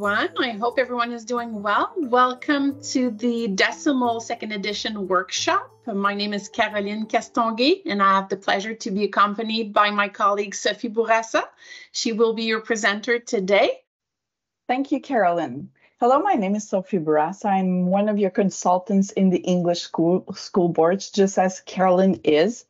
everyone. I hope everyone is doing well. Welcome to the Decimal Second Edition workshop. My name is Caroline Castonguay, and I have the pleasure to be accompanied by my colleague Sophie Bourassa. She will be your presenter today. Thank you, Caroline. Hello, my name is Sophie Bourassa. I'm one of your consultants in the English school boards, just as Caroline is.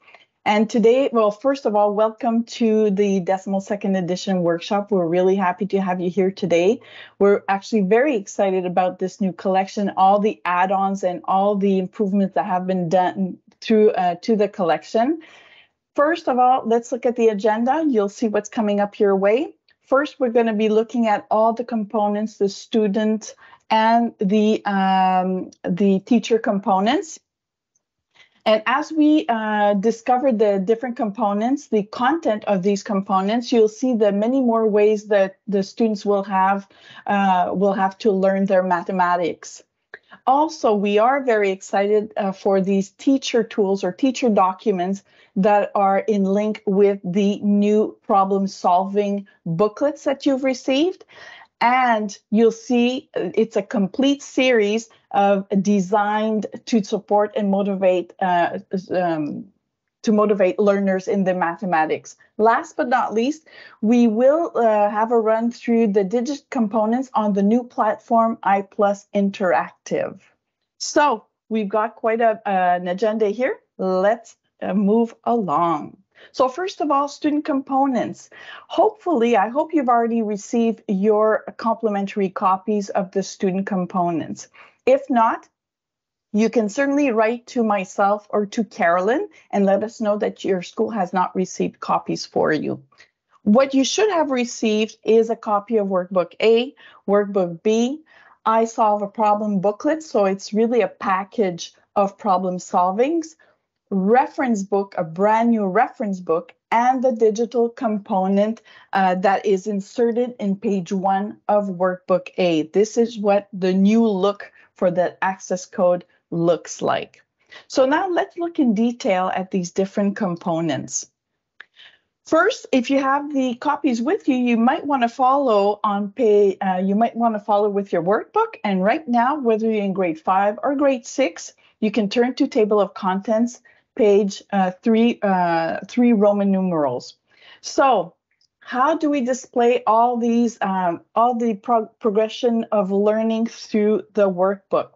And today, well, first of all, welcome to the Decimal Second Edition workshop. We're really happy to have you here today. We're actually very excited about this new collection, all the add-ons and all the improvements that have been done through to the collection. First of all, let's look at the agenda. You'll see what's coming up your way. First, we're going to be looking at all the components, the student and the teacher components. And as we discover the different components, the content of these components, you'll see the many more ways that the students will have to learn their mathematics. Also, we are very excited for these teacher tools or teacher documents that are in link with the new problem-solving booklets that you've received. And you'll see it's a complete series of designed to support and motivate learners in the mathematics. Last but not least, we will have a run through the digit components on the new platform I+ Interactive. So we've got quite an agenda here. Let's move along. So first of all, student components. Hopefully, I hope you've already received your complimentary copies of the student components. If not, you can certainly write to myself or to Carolyn and let us know that your school has not received copies for you. What you should have received is a copy of Workbook A, Workbook B, I Solve a Problem booklet, so it's really a package of problem solvings, reference book, a brand new reference book, and the digital component that is inserted in page 1 of Workbook A. This is what the new look for the access code looks like. So now let's look in detail at these different components. First, if you have the copies with you, you might want to follow on page. You might want to follow with your workbook. And right now, whether you're in grade 5 or grade 6, you can turn to table of contents, page 3 Roman numerals. So how do we display all these, all the progression of learning through the workbook?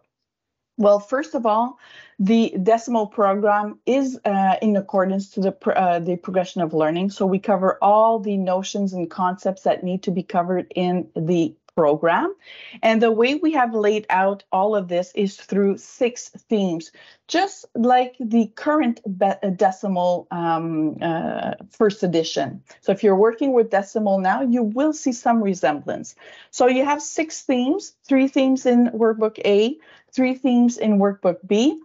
Well, first of all, the decimal program is in accordance to the progression of learning. So we cover all the notions and concepts that need to be covered in the program. And the way we have laid out all of this is through 6 themes, just like the current decimal first edition. So if you're working with decimal now, you will see some resemblance. So you have 6 themes, 3 themes in Workbook A, 3 themes in Workbook B.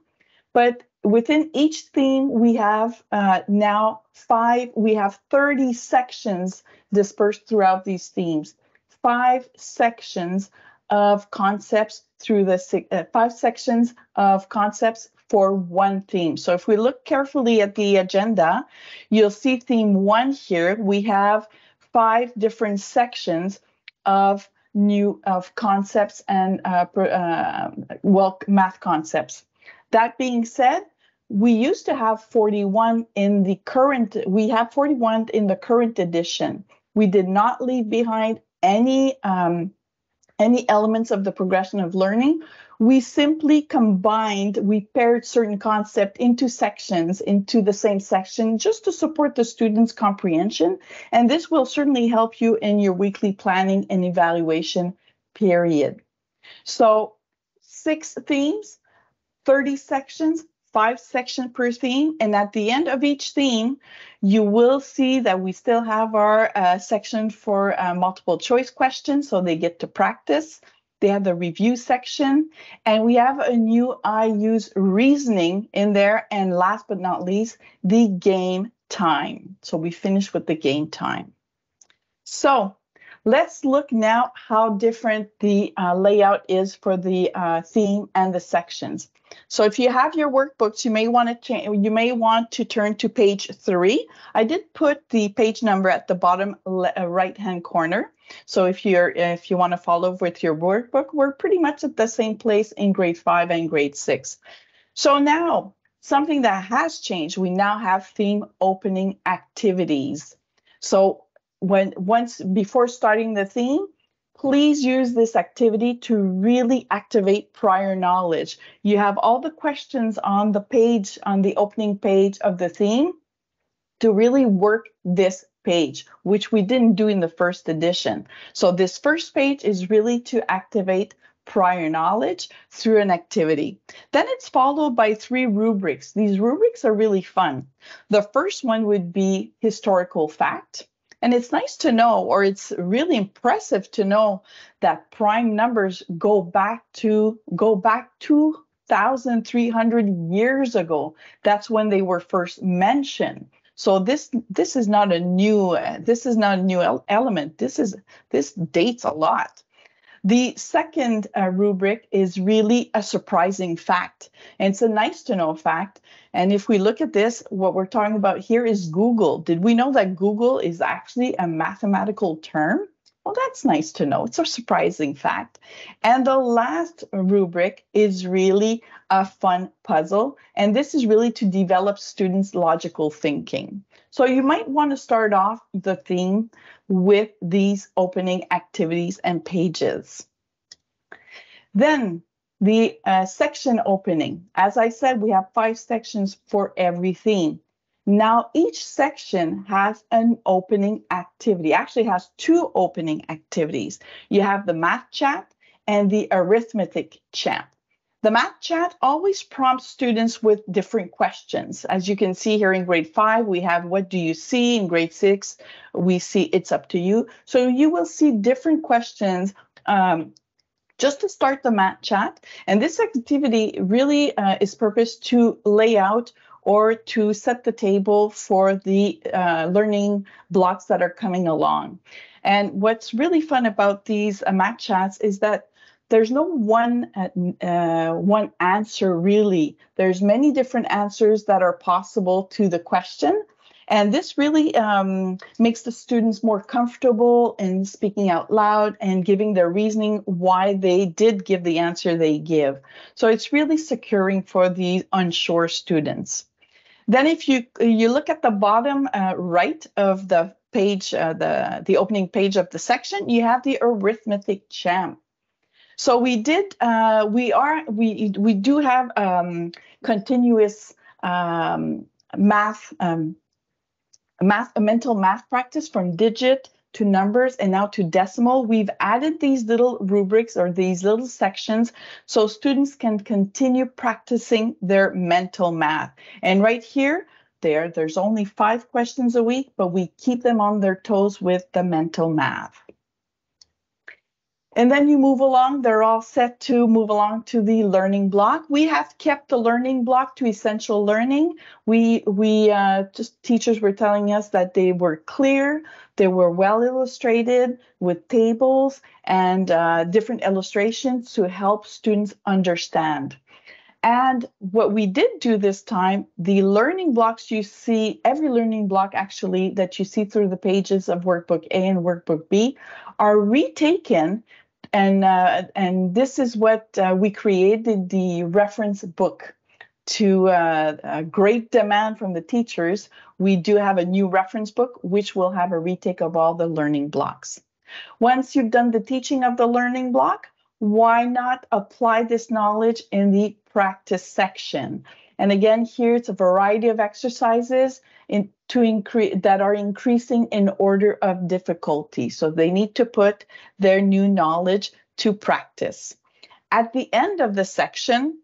But within each theme, we have now 30 sections dispersed throughout these themes. 5 sections of concepts through the 5 sections of concepts for one theme. So if we look carefully at the agenda, you'll see theme 1 here. We have 5 different sections of concepts and math concepts. That being said, we used to have 41 in the current. We have 41 in the current edition. We did not leave behind any elements of the progression of learning. We simply combined, we paired certain concepts into sections, into the same section, just to support the students' comprehension. And this will certainly help you in your weekly planning and evaluation period. So 6 themes, 30 sections, 5 sections per theme, and at the end of each theme, you will see that we still have our section for multiple choice questions, so they get to practice. They have the review section, and we have a new I use reasoning in there, and last but not least, the game time. So we finish with the game time. So let's look now how different the layout is for the theme and the sections. So if you have your workbooks, you may want to turn to page 3. I did put the page number at the bottom right-hand corner. So if you want to follow with your workbook, we're pretty much at the same place in grade 5 and grade 6. So now, something that has changed, we now have theme opening activities. So before starting the theme, please use this activity to really activate prior knowledge. You have all the questions on the page, on the opening page of the theme, to really work this page, which we didn't do in the first edition. So this first page is really to activate prior knowledge through an activity. Then it's followed by 3 rubrics. These rubrics are really fun. The first one would be historical fact. And it's nice to know, or it's really impressive to know, that prime numbers go back 2,300 years ago. That's when they were first mentioned. So this is not a new element. This dates a lot. The second rubric is really a surprising fact, and it's a nice to know fact. And if we look at this, what we're talking about here is Google. Did we know that Google is actually a mathematical term? Well, that's nice to know. It's a surprising fact. And the last rubric is really a fun puzzle, and this is really to develop students' logical thinking. So you might want to start off the theme with these opening activities and pages. Then the section opening. As I said, we have 5 sections for every theme. Now each section has an opening activity, actually has 2 opening activities. You have the math chat and the arithmetic chat. The math chat always prompts students with different questions. As you can see here in grade 5, we have what do you see? In grade 6, we see it's up to you. So you will see different questions just to start the math chat. And this activity really is purposed to lay out or to set the table for the learning blocks that are coming along. And what's really fun about these math chats is that there's no one answer really. There's many different answers that are possible to the question. And this really makes the students more comfortable in speaking out loud and giving their reasoning why they did give the answer they give. So it's really securing for the unsure students. Then if you look at the bottom right of the page, the opening page of the section, you have the arithmetic champ. So we do have continuous mental math practice from digit to numbers and now to decimal. We've added these little rubrics or these little sections so students can continue practicing their mental math. And right here, there's only 5 questions a week, but we keep them on their toes with the mental math. And then you move along, they're all set to move along to the learning block. We have kept the learning block to essential learning. Teachers were telling us that they were clear, they were well illustrated with tables and different illustrations to help students understand. And what we did do this time, the learning blocks you see, every learning block actually that you see through the pages of Workbook A and Workbook B are retaken. And this is what we created the reference book to a great demand from the teachers. We do have a new reference book, which will have a retake of all the learning blocks. Once you've done the teaching of the learning block, why not apply this knowledge in the practice section? And again, here it's a variety of exercises that are increasing in order of difficulty. So they need to put their new knowledge to practice. At the end of the section,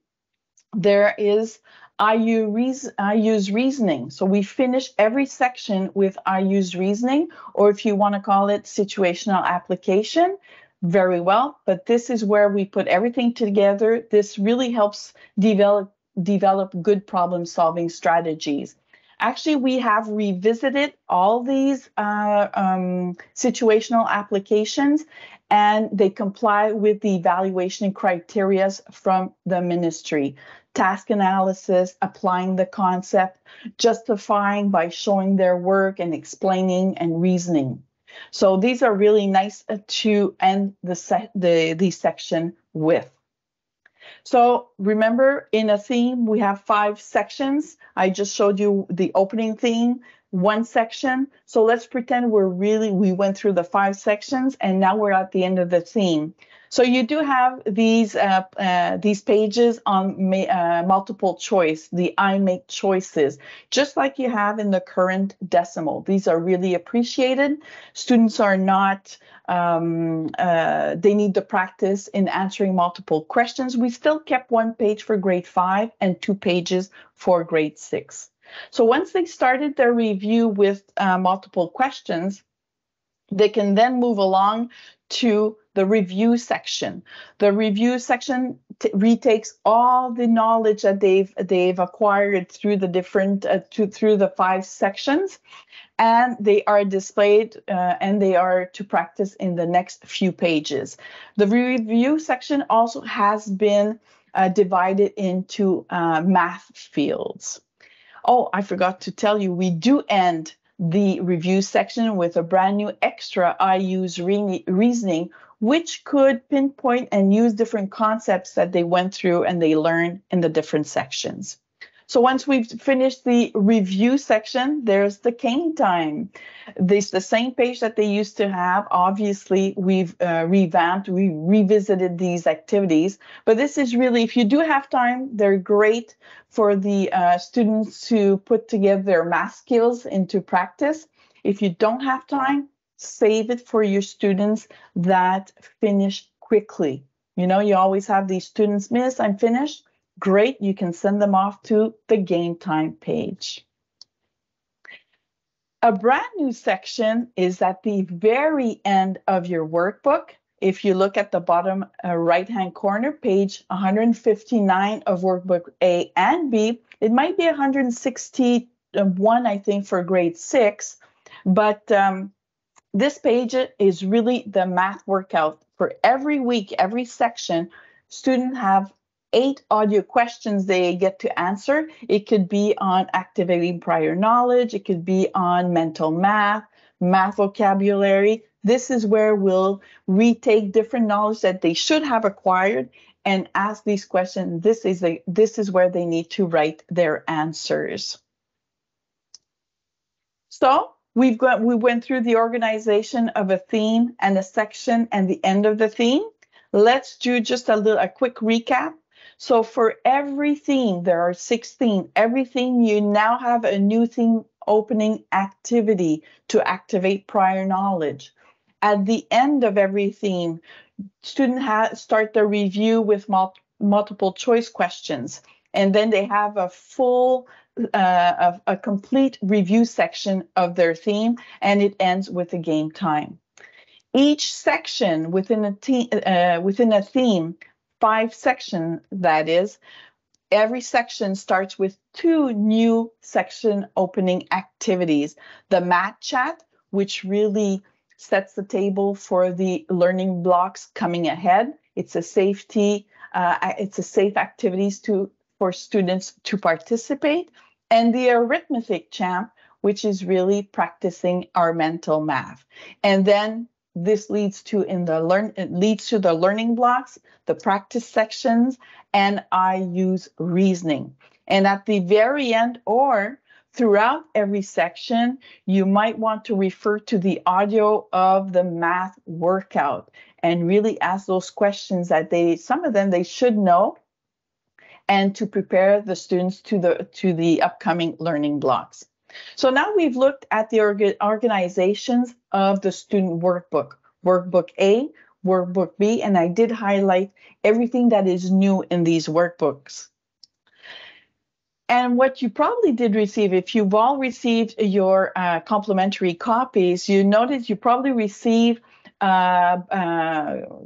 there is I use reasoning. So we finish every section with I use reasoning, or if you want to call it situational application, very well. But this is where we put everything together. This really helps develop good problem-solving strategies. Actually, we have revisited all these situational applications, and they comply with the evaluation criteria from the ministry. Task analysis, applying the concept, justifying by showing their work and explaining and reasoning. So these are really nice to end the section with. So remember, in a theme, we have 5 sections. I just showed you the opening theme, 1 section. So let's pretend we went through the 5 sections and now we're at the end of the theme. So you do have these pages on multiple choice, the I make choices, just like you have in the current decimal. These are really appreciated. Students are not, they need to practice in answering multiple questions. We still kept 1 page for grade 5 and 2 pages for grade 6. So once they started their review with multiple questions, they can then move along to the review section. The review section retakes all the knowledge that they've acquired through the different through the 5 sections, and they are displayed and they are to practice in the next few pages. The review section also has been divided into math fields. Oh, I forgot to tell you, we do end the review section with a brand new extra I use reasoning, which could pinpoint and use different concepts that they went through and they learned in the different sections. So once we've finished the review section, there's the cane time. This the same page that they used to have. Obviously, we've revamped, we revisited these activities, but this is really, if you do have time, they're great for the students to put together their math skills into practice. If you don't have time, save it for your students that finish quickly. You know, you always have these students, Miss, I'm finished. Great, you can send them off to the game time page. A brand new section is at the very end of your workbook. If you look at the bottom right-hand corner, page 159 of workbook A and B, it might be 161, I think, for grade 6, but this page is really the math workout. For every week, every section, students have 8 audio questions they get to answer. It could be on activating prior knowledge. It could be on mental math, math vocabulary. This is where we'll retake different knowledge that they should have acquired and ask these questions. This is where they need to write their answers. So we went through the organization of a theme and a section and the end of the theme. Let's do just a quick recap. So for every theme, there are 16. Every theme, you now have a new theme opening activity to activate prior knowledge. At the end of every theme, students start the review with multiple choice questions, and then they have a full, a complete review section of their theme, and it ends with a game time. Each section within a theme, 5 sections, that is, every section starts with 2 new section opening activities. The math chat, which really sets the table for the learning blocks coming ahead. It's a safe activities for students to participate. And the arithmetic champ, which is really practicing our mental math. And then this leads to the learning blocks, the practice sections, and I use reasoning. And at the very end or throughout every section, you might want to refer to the audio of the math workout and really ask those questions that some of them they should know, and to prepare the students to the upcoming learning blocks. So now we've looked at the organizations of the student workbook, workbook A, workbook B, and I did highlight everything that is new in these workbooks. And what you probably did receive, if you've all received your complimentary copies, you notice you probably received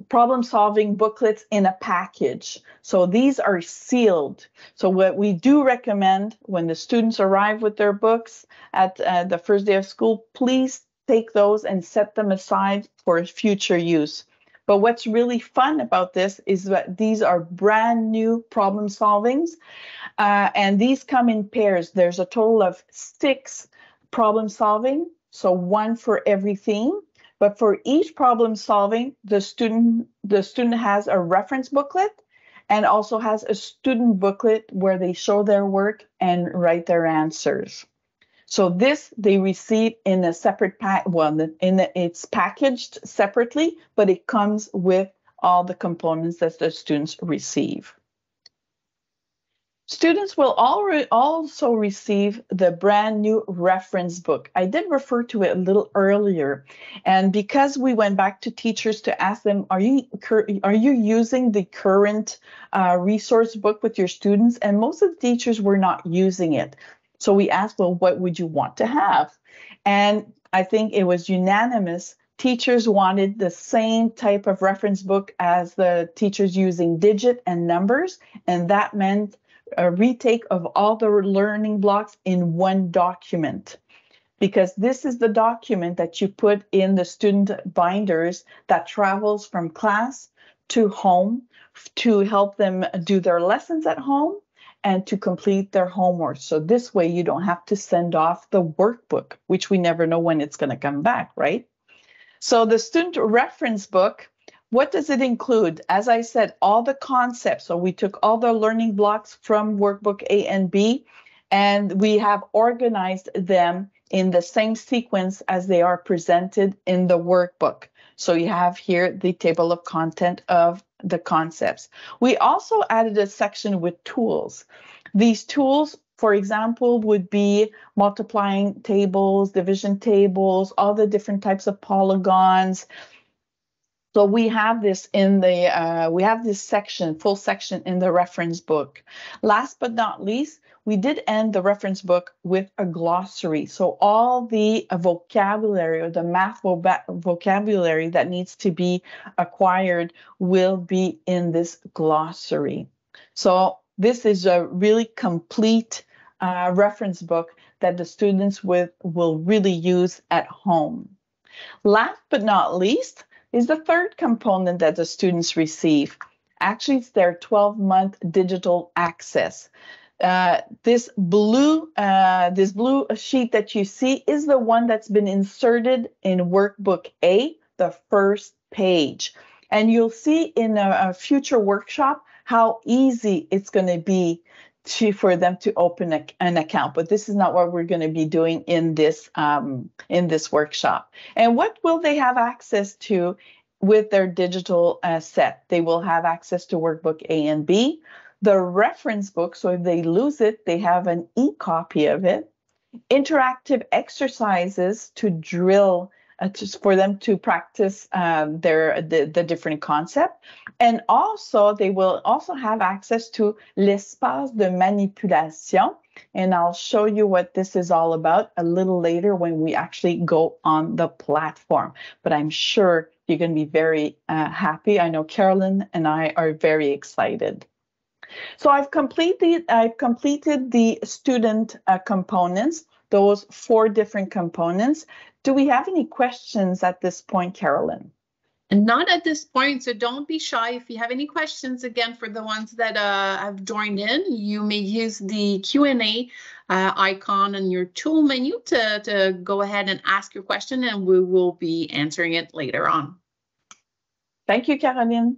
problem-solving booklets in a package. So these are sealed. So what we do recommend when the students arrive with their books at the first day of school, please take those and set them aside for future use. But what's really fun about this is that these are brand new problem solvings, and these come in pairs. There's a total of 6 problem solving, so 1 for every theme. But for each problem solving, the student has a reference booklet and also has a student booklet where they show their work and write their answers. So this they receive in a separate pack. Well, it's packaged separately, but it comes with all the components that the students receive. Students will also receive the brand new reference book. I did refer to it a little earlier, and because we went back to teachers to ask them, are you using the current resource book with your students? And most of the teachers were not using it. So we asked, well, what would you want to have? And I think it was unanimous. Teachers wanted the same type of reference book as the teachers using digit and numbers, and that meant a retake of all the learning blocks in one document, because this is the document that you put in the student binders that travels from class to home to help them do their lessons at home and to complete their homework. So this way you don't have to send off the workbook, which we never know when it's going to come back, right? So the student reference book, what does it include? As I said, all the concepts. So we took all the learning blocks from workbook A and B, and we have organized them in the same sequence as they are presented in the workbook. So you have here the table of content of the concepts. We also added a section with tools. These tools, for example, would be multiplying tables, division tables, all the different types of polygons. So we have this in the we have this section, full section in the reference book. Last but not least, we did end the reference book with a glossary. So all the vocabulary or the math vocabulary that needs to be acquired will be in this glossary. So this is a really complete reference book that the students will really use at home. Last but not least is the third component that the students receive. Actually, it's their 12-month digital access. This blue sheet that you see is the one that's been inserted in workbook A, the first page. And you'll see in a future workshop how easy it's going to be for them to open an account, but this is not what we're going to be doing in this workshop. And what will they have access to with their digital set? They will have access to workbook A and B, the reference book, so if they lose it, they have an e-copy of it, interactive exercises to drill, just for them to practice the different concepts. And also, they will also have access to l'espace de manipulation. And I'll show you what this is all about a little later when we actually go on the platform. But I'm sure you're going to be very happy. I know Carolyn and I are very excited. So I've completed the student components, those 4 different components. Do we have any questions at this point, Carolyn? Not at this point, so don't be shy. If you have any questions, again, for the ones that have joined in, you may use the Q&A icon on your tool menu to go ahead and ask your question, and we will be answering it later on. Thank you, Caroline.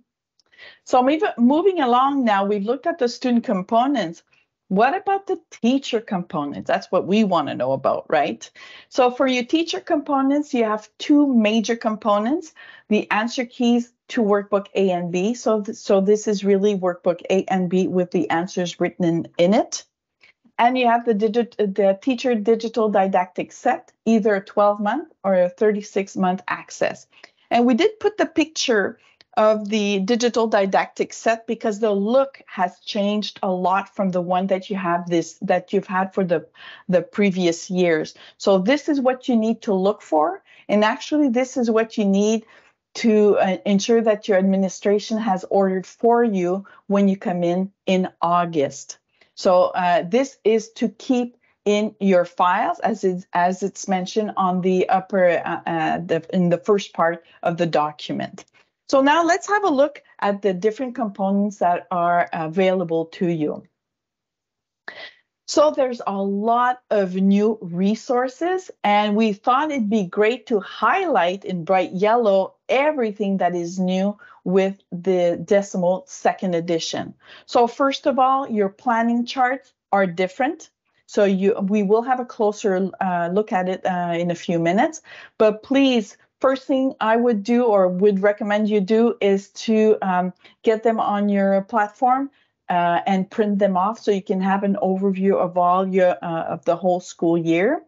So moving along now, we've looked at the student components. What about the teacher components? That's what we want to know about, right? So for your teacher components, you have 2 major components, the answer keys to workbook A and B. So this is really workbook A and B with the answers written in it. And you have the teacher digital didactic set, either a 12-month or a 36-month access. And we did put the picture of the digital didactic set because the look has changed a lot from the one that you've had for the previous years. So this is what you need to look for. And actually, this is what you need to ensure that your administration has ordered for you when you come in August. So this is to keep in your files as it's mentioned on the upper in the first part of the document. So now let's have a look at the different components that are available to you. So there's a lot of new resources, and we thought it'd be great to highlight in bright yellow everything that is new with the Decimal second edition. So first of all, your planning charts are different. So we will have a closer look at it in a few minutes, but please, first thing I would do or would recommend you do is to get them on your platform and print them off so you can have an overview of all your of the whole school year.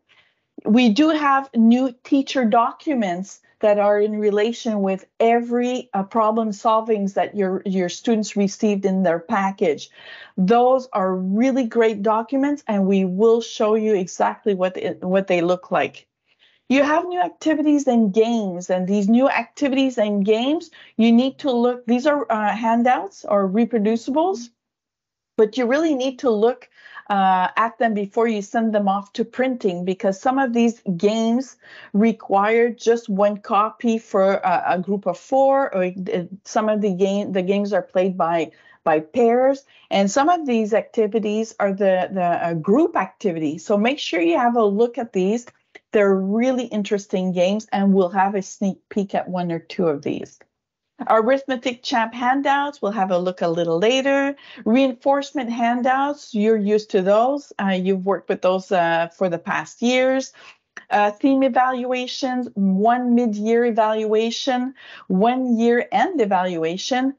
We do have new teacher documents that are in relation with every problem solvings that your students received in their package. Those are really great documents, and we will show you exactly what they look like. You have new activities and games, and these new activities and games, you need to look, these are handouts or reproducibles, but you really need to look at them before you send them off to printing, because some of these games require just one copy for a group of 4, or some of the games are played by pairs, and some of these activities are the group activities. So make sure you have a look at these. They're really interesting games, and we'll have a sneak peek at 1 or 2 of these. Arithmetic Champ handouts, we'll have a look a little later. Reinforcement handouts, you're used to those. You've worked with those for the past years. Theme evaluations, 1 mid-year evaluation, 1 year-end evaluation,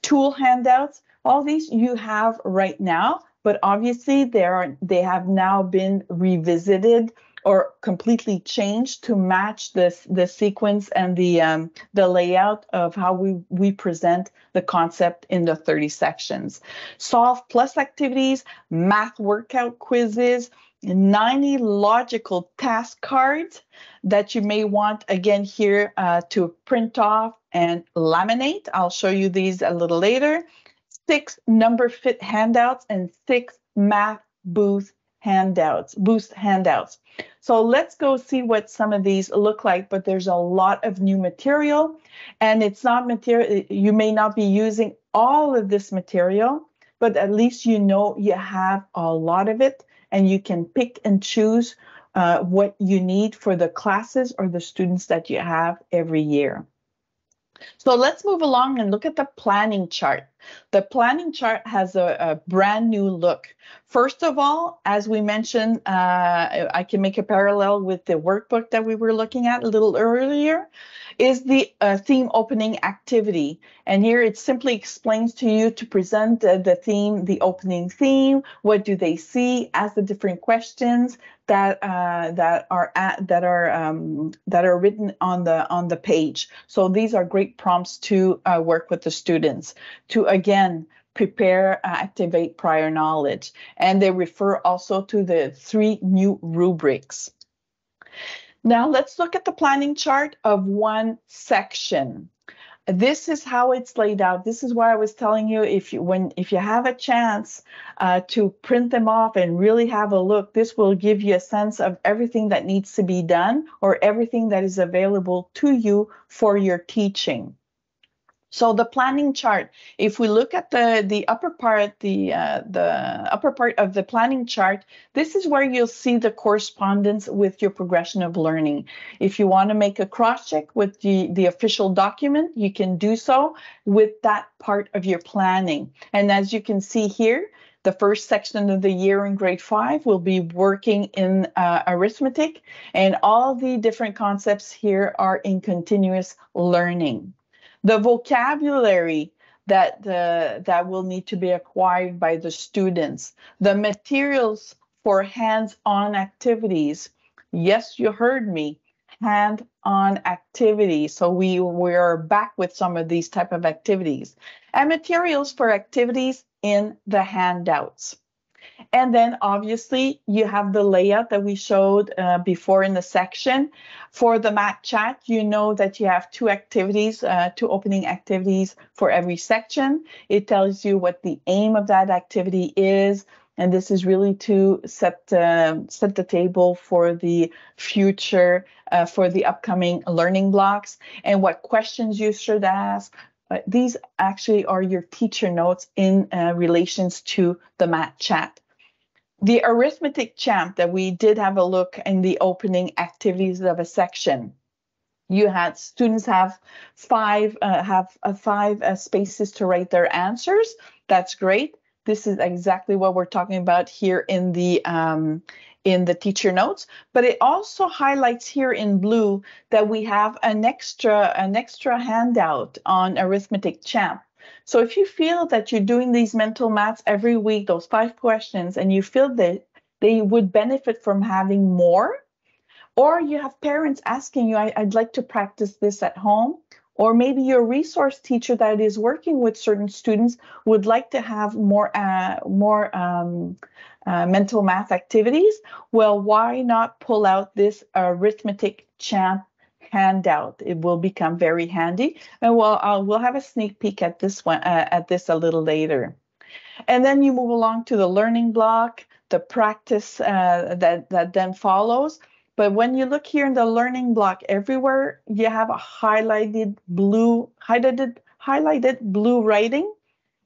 tool handouts. All these you have right now, but obviously they have now been revisited or completely changed to match the sequence and the layout of how we present the concept in the 30 sections. Solve Plus activities, math workout quizzes, 90 logical task cards that you may want, again, here to print off and laminate. I'll show you these a little later. 6 number fit handouts and 6 math boost handouts. So let's go see what some of these look like, but there's a lot of new material, and it's not material, you may not be using all of this material, but at least you know you have a lot of it, and you can pick and choose what you need for the classes or the students that you have every year. So let's move along and look at the planning chart. The planning chart has a brand new look. First of all, as we mentioned, I can make a parallel with the workbook that we were looking at a little earlier, is the theme opening activity. And here it simply explains to you to present the theme, the opening theme, what do they see, ask the different questions that are written on the page. So these are great prompts to work with the students to, again, prepare, activate prior knowledge. And they refer also to the 3 new rubrics. Now let's look at the planning chart of 1 section. This is how it's laid out. This is why I was telling you, if you have a chance to print them off and really have a look, this will give you a sense of everything that needs to be done or everything that is available to you for your teaching. So the planning chart, if we look at the upper part, the upper part of the planning chart, this is where you'll see the correspondence with your progression of learning. If you want to make a cross-check with the official document, you can do so with that part of your planning. And as you can see here, the first section of the year in grade 5 will be working in arithmetic, and all the different concepts here are in continuous learning. The vocabulary that will need to be acquired by the students, the materials for hands-on activities. Yes, you heard me, hand-on activities. So we're back with some of these type of activities, and materials for activities in the handouts. And then obviously you have the layout that we showed before in the section. For the math chat, you know that you have 2 activities, 2 opening activities for every section. It tells you what the aim of that activity is. And this is really to set the table for the future, for the upcoming learning blocks, and what questions you should ask. These actually are your teacher notes in relations to the math chat. The arithmetic champ that we did have a look in the opening activities of a section. You had students have five spaces to write their answers. That's great. This is exactly what we're talking about here in the teacher notes. But it also highlights here in blue that we have an extra handout on arithmetic champ. So if you feel that you're doing these mental maths every week, those 5 questions, and you feel that they would benefit from having more, or you have parents asking you, I'd like to practice this at home, or maybe your resource teacher that is working with certain students would like to have more mental math activities, well, why not pull out this arithmetic champ handout? It will become very handy, and we'll have a sneak peek at this one a little later. And then you move along to the learning block, the practice that then follows. But when you look here in the learning block, everywhere you have a highlighted blue writing.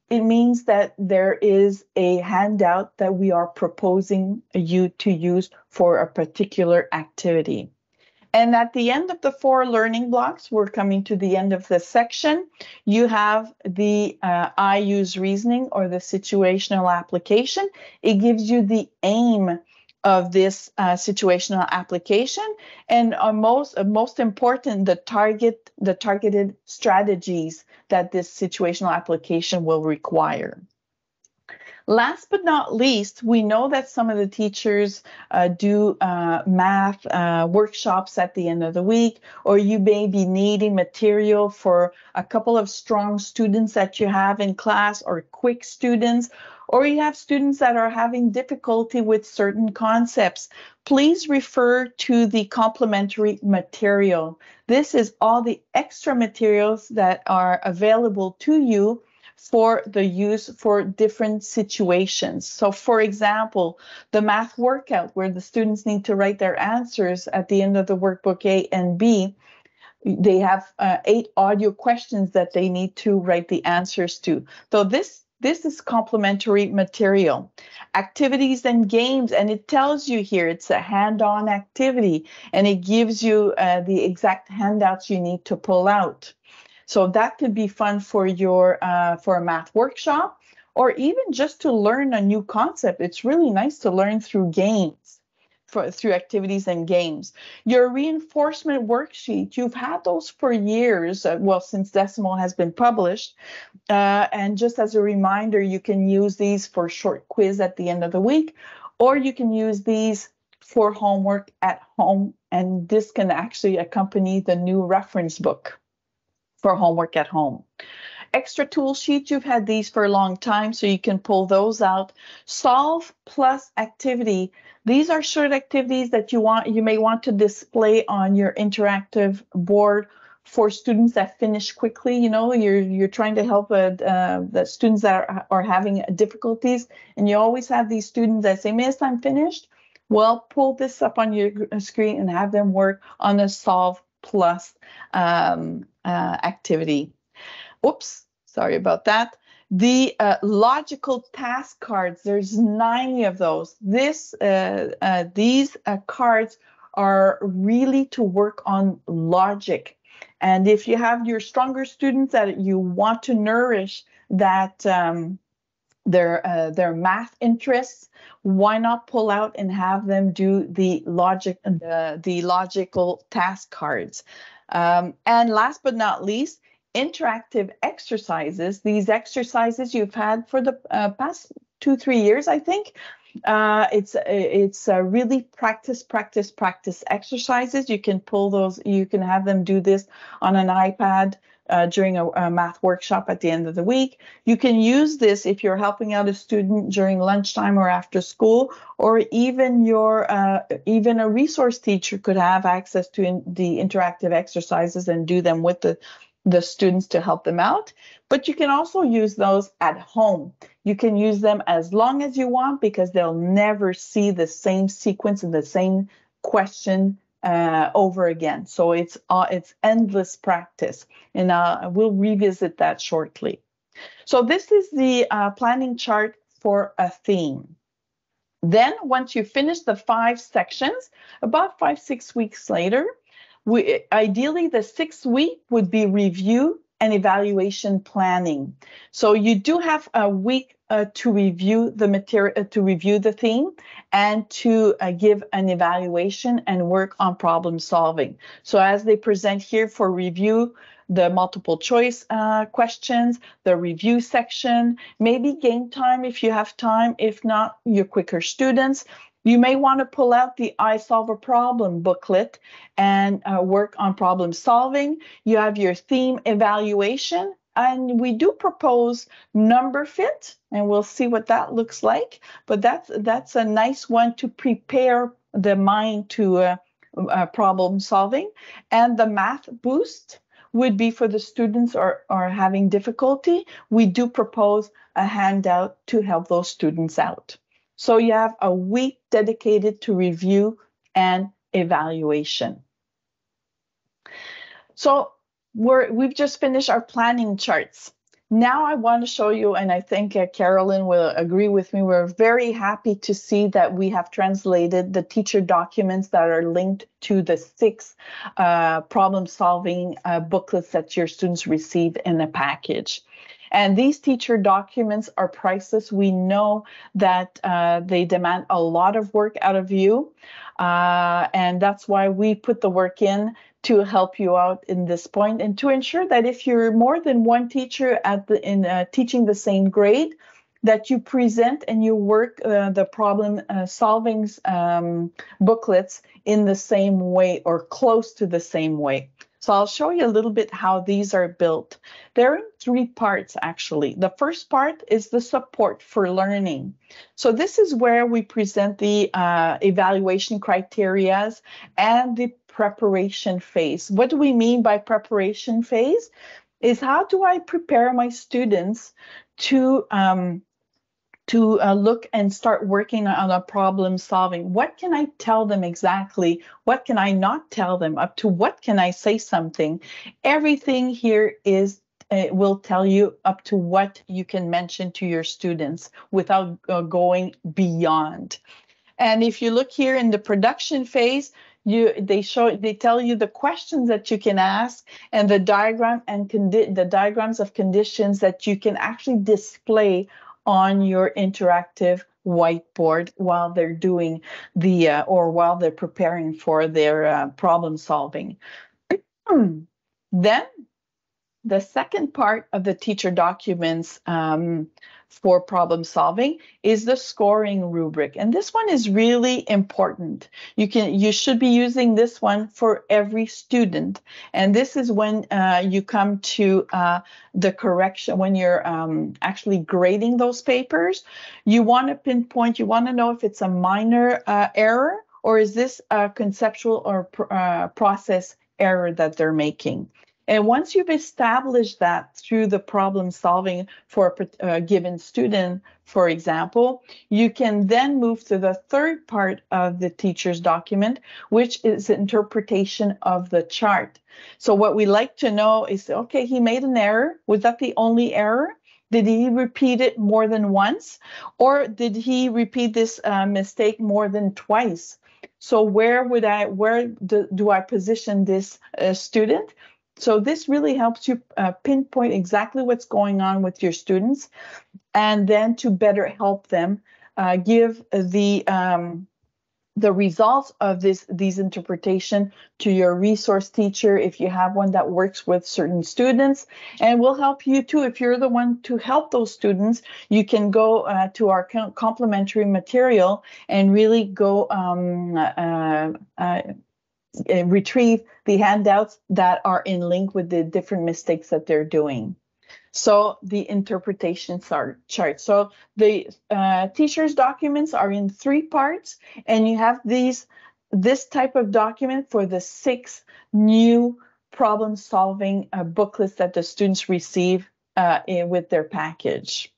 It means that there is a handout that we are proposing you to use for a particular activity. And at the end of the 4 learning blocks, we're coming to the end of the section. You have the I use reasoning, or the situational application. It gives you the aim of this situational application, and most important, the targeted strategies that this situational application will require. Last but not least, we know that some of the teachers do math workshops at the end of the week, or you may be needing material for a couple of strong students that you have in class, or quick students, or you have students that are having difficulty with certain concepts. Please refer to the complementary material. This is all the extra materials that are available to you for the use for different situations. So for example, the math workout where the students need to write their answers at the end of the workbook A and B, they have 8 audio questions that they need to write the answers to. So this is complementary material. Activities and games, and it tells you here it's a hand-on activity, and it gives you the exact handouts you need to pull out. So that could be fun for your for a math workshop, or even just to learn a new concept. It's really nice to learn through games, through activities and games. Your reinforcement worksheet, you've had those for years, well, since Decimal has been published. And just as a reminder, you can use these for short quiz at the end of the week, or you can use these for homework at home, and this can actually accompany the new reference book for homework at home. Extra tool sheet, you've had these for a long time, so you can pull those out. Solve plus activity. These are short activities that you may want to display on your interactive board for students that finish quickly. You know, you're trying to help the students that are having difficulties, and you always have these students that say, "Miss, I'm finished." Well, pull this up on your screen and have them work on a solve plus activity. Oops, sorry about that. The logical task cards, there's 90 of those. These cards are really to work on logic. And if you have your stronger students that you want to nourish that their math interests, why not pull out and have them do the logical task cards? And last but not least, interactive exercises. These exercises you've had for the past 2-3 years, I think. It's really practice exercises. You can pull those. You can have them do this on an iPad during a math workshop at the end of the week. You can use this if you're helping out a student during lunchtime or after school, or even even a resource teacher could have access to the interactive exercises and do them with the students to help them out. But you can also use those at home. You can use them as long as you want, because they'll never see the same sequence and the same question over again. So it's endless practice, and we'll revisit that shortly. So this is the planning chart for a theme. Then once you finish the 5 sections, about 5-6 weeks later, ideally the 6th week would be review and evaluation planning. So you do have a week to review the material, to review the theme, and to give an evaluation and work on problem solving. So as they present here for review, the multiple choice questions, the review section, maybe game time if you have time. If not, you're quicker students. You may want to pull out the I Solve a Problem booklet and work on problem solving. You have your theme evaluation, and we do propose number fit, and we'll see what that looks like. But that's a nice one to prepare the mind to problem solving. And the math boost would be for the students are having difficulty. We do propose a handout to help those students out. So you have a week dedicated to review and evaluation. So we've just finished our planning charts. Now I want to show you, and I think Carolyn will agree with me, we're very happy to see that we have translated the teacher documents that are linked to the 6 problem-solving booklets that your students receive in a package. And these teacher documents are priceless. We know that they demand a lot of work out of you, and that's why we put the work in to help you out in this point, and to ensure that if you're more than one teacher teaching the same grade, that you present and you work the problem solving booklets in the same way or close to the same way. So I'll show you a little bit how these are built. They're in 3 parts, actually. The first part is the support for learning. So this is where we present the evaluation criteria and the preparation phase. What do we mean by preparation phase? Is how do I prepare my students to look and start working on a problem solving? What can I tell them exactly? What can I not tell them? Up to what can I say something? Everything here is will tell you up to what you can mention to your students without going beyond. And if you look here in the production phase, they tell you the questions that you can ask and the diagram and the diagrams of conditions that you can actually display on your interactive whiteboard while they're doing or while they're preparing for their problem solving. Then the second part of the teacher documents for problem solving is the scoring rubric. And this one is really important. You should be using this one for every student. And this is when you come to the correction, when you're actually grading those papers. You want to pinpoint, you want to know if it's a minor error, or is this a conceptual or process error that they're making. And once you've established that through the problem solving for a given student, for example, you can then move to the third part of the teacher's document, which is interpretation of the chart. So what we like to know is, okay, he made an error. Was that the only error? Did he repeat it more than once? Or did he repeat this mistake more than twice? So where do I position this student? So this really helps you pinpoint exactly what's going on with your students, and then to better help them give the results of these interpretation to your resource teacher if you have one that works with certain students, and will help you too. If you're the one to help those students, you can go to our complementary material and really go retrieve the handouts that are in link with the different mistakes that they're doing. So the interpretation chart. So the teacher's documents are in 3 parts, and you have this type of document for the 6 new problem-solving booklets that the students receive with their package.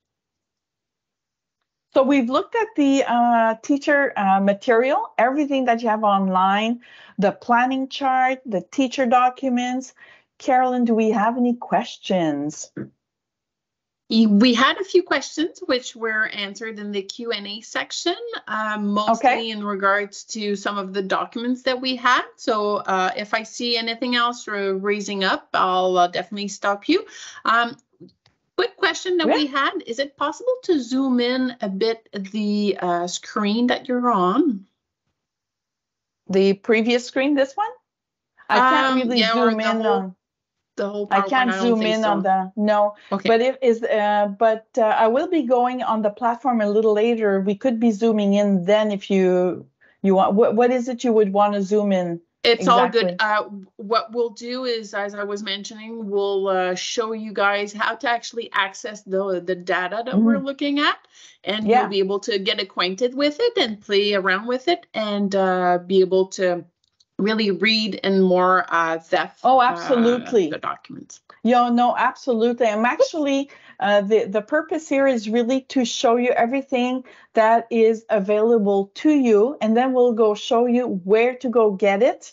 So we've looked at the teacher material, everything that you have online, the planning chart, the teacher documents. Carolyn, do we have any questions? We had a few questions which were answered in the Q&A section, mostly in regards to some of the documents that we had. So if I see anything else raising up, I'll definitely stop you. Quick question that we had, is it possible to zoom in a bit the screen that you're on? The previous screen, this one? I can't really zoom in on the whole PowerPoint. I can't zoom in on the but it is I will be going on the platform a little later. We could be zooming in then if you want. What is it you would want to zoom in? It's exactly all good. What we'll do is, as I was mentioning, we'll show you guys how to actually access the data that we're looking at, and you'll be able to get acquainted with it and play around with it and be able to really read in more depth. Oh, absolutely. The documents. Yeah, no, absolutely. I'm actually, the purpose here is really to show you everything that is available to you, and then we'll go show you where to go get it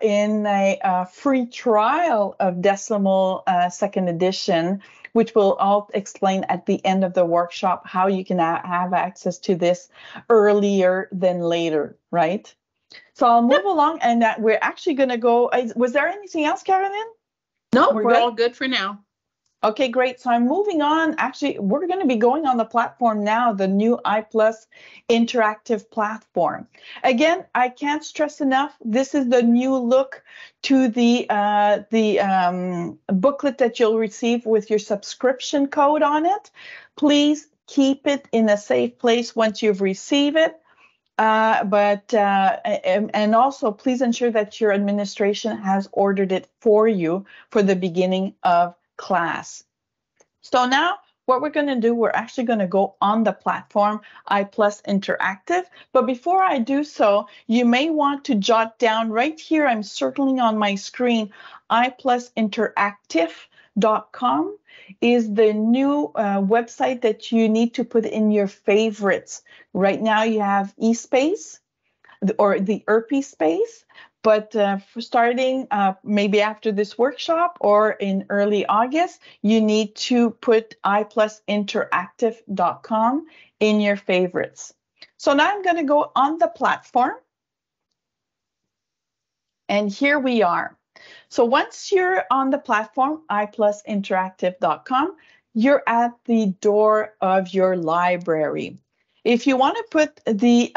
in a free trial of Decimal second edition, which we'll all explain at the end of the workshop, how you can have access to this earlier than later, right? So I'll move along, and we're actually going to go. Was there anything else, Caroline? No, we're all good for now. Okay, great. So I'm moving on. Actually, we're going to be going on the platform now, the new I+ interactive platform. Again, I can't stress enough, this is the new look to the booklet that you'll receive with your subscription code on it. Please keep it in a safe place once you've received it. And also please ensure that your administration has ordered it for you for the beginning of class. So now what we're going to do, we're actually going to go on the platform I+ Interactive. But before I do so, you may want to jot down right here, I'm circling on my screen, i+interactive.com is the new website that you need to put in your favorites. Right now you have eSpace or the ERPI space, but for starting maybe after this workshop or in early August, you need to put i+interactive.com in your favorites. So now I'm going to go on the platform, and here we are. So once you're on the platform, i+interactive.com, you're at the door of your library. If you want to put the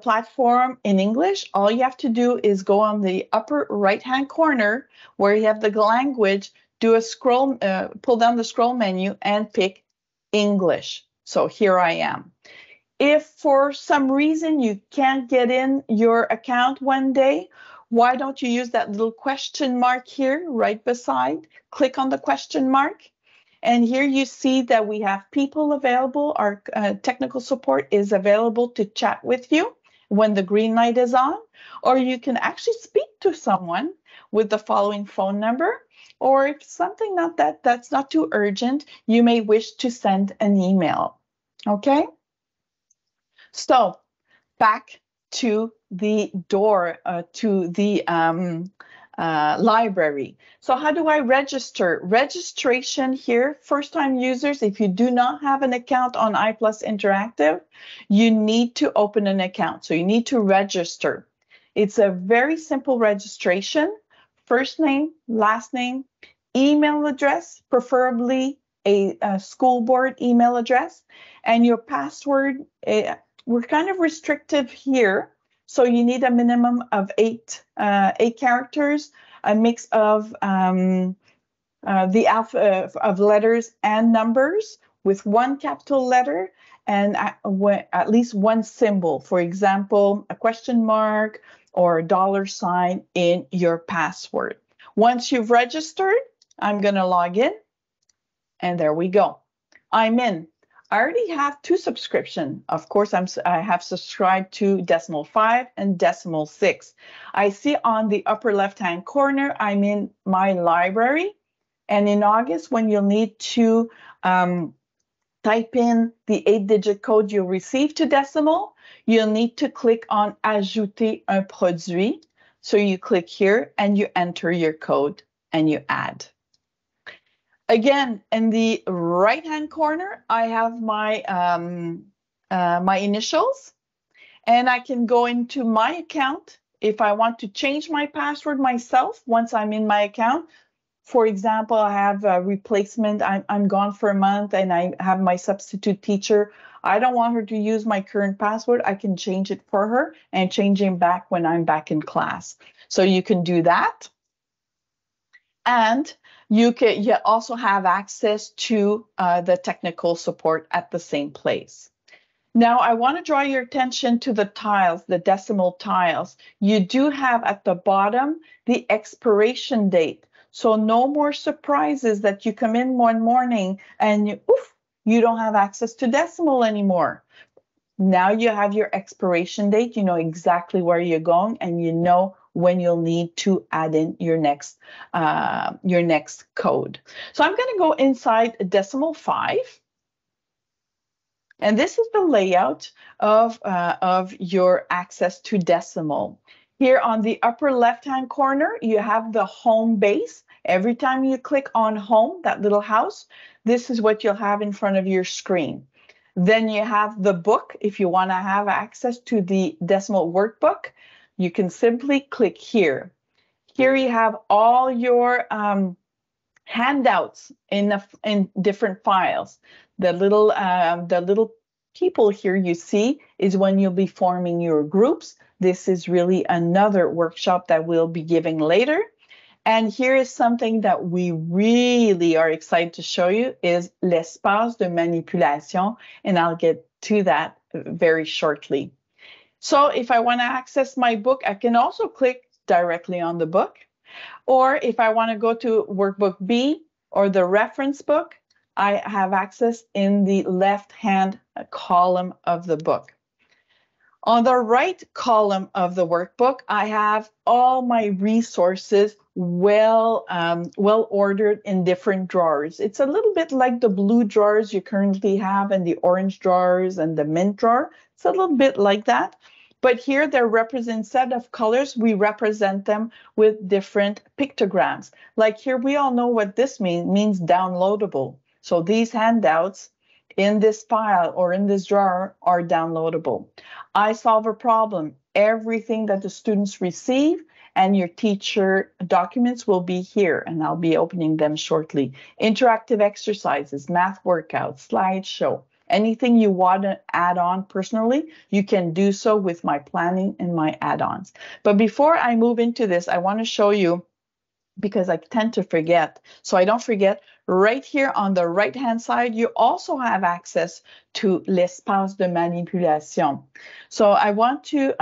platform in English, all you have to do is go on the upper right-hand corner where you have the language, do a scroll, pull down the scroll menu and pick English. So here I am. If for some reason you can't get in your account one day, why don't you use that little question mark here right beside? Click on the question mark. And here you see that we have people available. Our technical support is available to chat with you when the green light is on. Or you can actually speak to someone with the following phone number. Or if something that's not too urgent, you may wish to send an email. Okay? So back to the door to the library. So how do I register? Registration here, first-time users, if you do not have an account on I+ Interactive, you need to open an account. So you need to register. It's a very simple registration. First name, last name, email address, preferably a school board email address, and your password. We're kind of restrictive here. So you need a minimum of eight characters, a mix of the alphabet of letters and numbers with one capital letter and at least one symbol. For example, a question mark or a $sign in your password. Once you've registered, I'm going to log in, and there we go. I'm in. I already have 2 subscriptions. Of course, I have subscribed to Decimal 5 and Decimal 6. I see on the upper left-hand corner, I'm in my library. And in August, when you'll need to type in the 8-digit code you'll receive to Decimal, you'll need to click on Ajouter un produit. So you click here and you enter your code and you add. Again, in the right-hand corner, I have my, my initials, and I can go into my account if I want to change my password myself once I'm in my account. For example, I have a replacement. I'm gone for a month and I have my substitute teacher. I don't want her to use my current password. I can change it for her and change it back when I'm back in class. So you can do that. And you also have access to the technical support at the same place. Now, I want to draw your attention to the tiles, the decimal tiles. You do have at the bottom the expiration date. So no more surprises that you come in one morning and you don't have access to decimal anymore. Now you have your expiration date. You know exactly where you're going, and you know when you'll need to add in your next code. So I'm going to go inside decimal 5. And this is the layout of your access to decimal. Here on the upper left-hand corner, you have the home base. Every time you click on home, that little house, this is what you'll have in front of your screen. Then you have the book. If you want to have access to the decimal workbook, you can simply click here. Here you have all your handouts in different files. The little people here you see is when you'll be forming your groups. This is really another workshop that we'll be giving later. And here is something that we really are excited to show you is l'espace de manipulation, and I'll get to that very shortly. So if I want to access my book, I can also click directly on the book. Or if I want to go to workbook B or the reference book, I have access in the left-hand column of the book. On the right column of the workbook, I have all my resources well ordered in different drawers. It's a little bit like the blue drawers you currently have and the orange drawers and the mint drawer. It's a little bit like that. But here they're represent set of colors. We represent them with different pictograms. Like here, we all know what this means downloadable. So these handouts in this file or in this drawer are downloadable. I solve a problem. Everything that the students receive and your teacher documents will be here, and I'll be opening them shortly. Interactive exercises, math workouts, slideshow. Anything you want to add on personally, you can do so with my planning and my add-ons. But before I move into this, I want to show you, because I tend to forget, so I don't forget, right here on the right-hand side, you also have access to l'espace de manipulation. So I want to